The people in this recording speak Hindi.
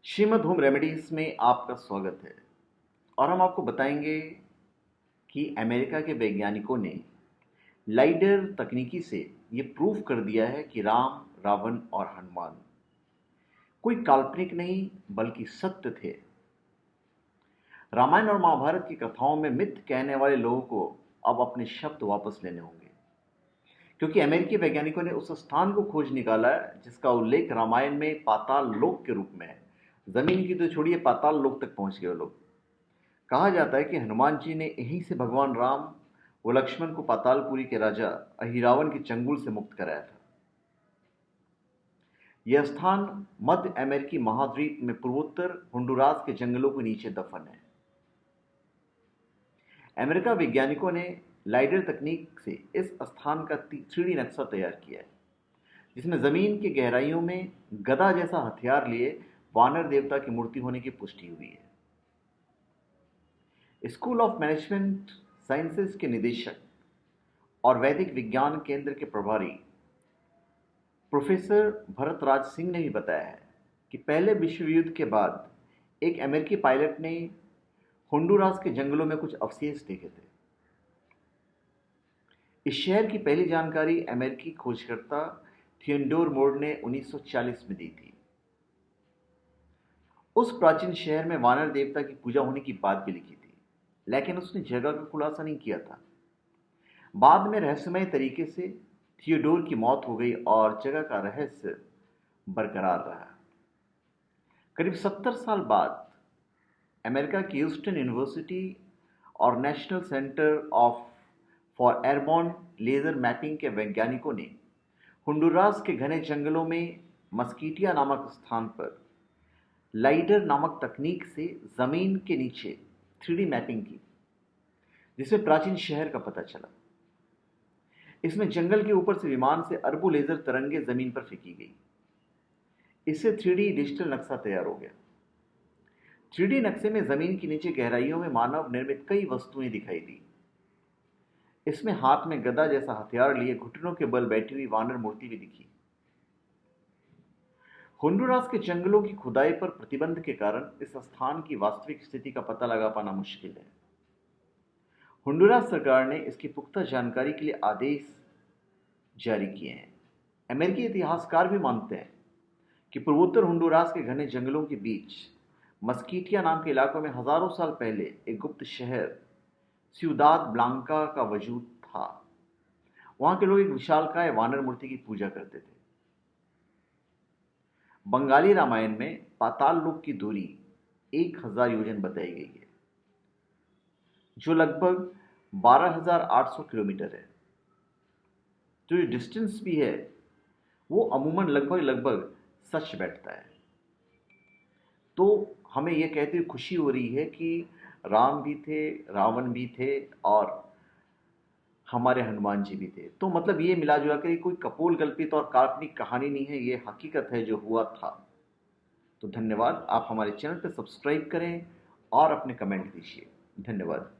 श्रीमद होम रेमेडीज में आपका स्वागत है। और हम आपको बताएंगे कि अमेरिका के वैज्ञानिकों ने लाइडर तकनीकी से ये प्रूव कर दिया है कि राम, रावण और हनुमान कोई काल्पनिक नहीं बल्कि सत्य थे। रामायण और महाभारत की कथाओं में मिथ कहने वाले लोगों को अब अपने शब्द वापस लेने होंगे, क्योंकि अमेरिकी वैज्ञानिकों ने उस स्थान को खोज निकाला है जिसका उल्लेख रामायण में पाताल लोक के रूप में है। जमीन की तो छोड़िए, पाताल लोक तक पहुंच गए वो लोग। कहा जाता है कि हनुमान जी ने यहीं से भगवान राम व लक्ष्मण को पातालपुरी के राजा अहिरावण के चंगुल से मुक्त कराया था। यह स्थान मध्य अमेरिकी महाद्वीप में पूर्वोत्तर होंडुरास के जंगलों के नीचे दफन है। अमेरिका वैज्ञानिकों ने लाइडर तकनीक से इस स्थान का 3D नक्शा तैयार किया है, जिसमें जमीन की गहराइयों में गदा जैसा हथियार लिए वानर देवता की मूर्ति होने की पुष्टि हुई है। स्कूल ऑफ मैनेजमेंट साइंसेज के निदेशक और वैदिक विज्ञान केंद्र के प्रभारी प्रोफेसर भरतराज सिंह ने भी बताया है कि पहले विश्व युद्ध के बाद एक अमेरिकी पायलट ने होंडुरास के जंगलों में कुछ अवशेष देखे थे। इस शहर की पहली जानकारी अमेरिकी खोजकर्ता थियोडोर मोर ने 1940 में दी थी। उस प्राचीन शहर में वानर देवता की पूजा होने की बात भी लिखी थी, लेकिन उसने जगह का खुलासा नहीं किया था। बाद में रहस्यमय तरीके से थियोडोर की मौत हो गई और जगह का रहस्य बरकरार रहा। करीब 70 साल बाद अमेरिका की ह्यूस्टन यूनिवर्सिटी और national centre for airborne laser mapping के वैज्ञानिकों ने होंडुरास के घने जंगलों में मस्कीटिया नामक स्थान पर लाइडर नामक तकनीक से जमीन के नीचे 3D मैपिंग की, जिसमें प्राचीन शहर का पता चला। इसमें जंगल के ऊपर से विमान से अरबों लेजर तरंगे जमीन पर फेंकी गई। इससे 3D डिजिटल नक्शा तैयार हो गया। 3D नक्शे में जमीन के नीचे गहराइयों में मानव निर्मित कई वस्तुएं दिखाई दी। इसमें हाथ में गदा जैसा हथियार लिए घुटनों के बल बैठी हुई वानर मूर्ति भी दिखी। होंडुरास के जंगलों की खुदाई पर प्रतिबंध के कारण इस स्थान की वास्तविक स्थिति का पता लगा पाना मुश्किल है। होंडुरास सरकार ने इसकी पुख्ता जानकारी के लिए आदेश जारी किए हैं। अमेरिकी इतिहासकार भी मानते हैं कि पूर्वोत्तर होंडुरास के घने जंगलों के बीच मस्कीटिया नाम के इलाकों में हजारों साल पहले एक गुप्त शहर सिउदाद ब्लांका का वजूद था। वहां के लोग एक विशालकाय वानर मूर्ति की पूजा करते थे। बंगाली रामायण में पाताल लोक की दूरी 1000 योजन बताई गई है, जो लगभग 12,800 किलोमीटर है। जो ये डिस्टेंस भी है वो अमूमन लगभग सच बैठता है। तो हमें यह कहते हुए खुशी हो रही है कि राम भी थे, रावण भी थे और हमारे हनुमान जी भी थे। तो मतलब ये मिला जुला कर कोई कपोल कल्पित और काल्पनिक कहानी नहीं है, ये हकीकत है जो हुआ था। तो धन्यवाद। आप हमारे चैनल पर सब्सक्राइब करें और अपने कमेंट दीजिए। धन्यवाद।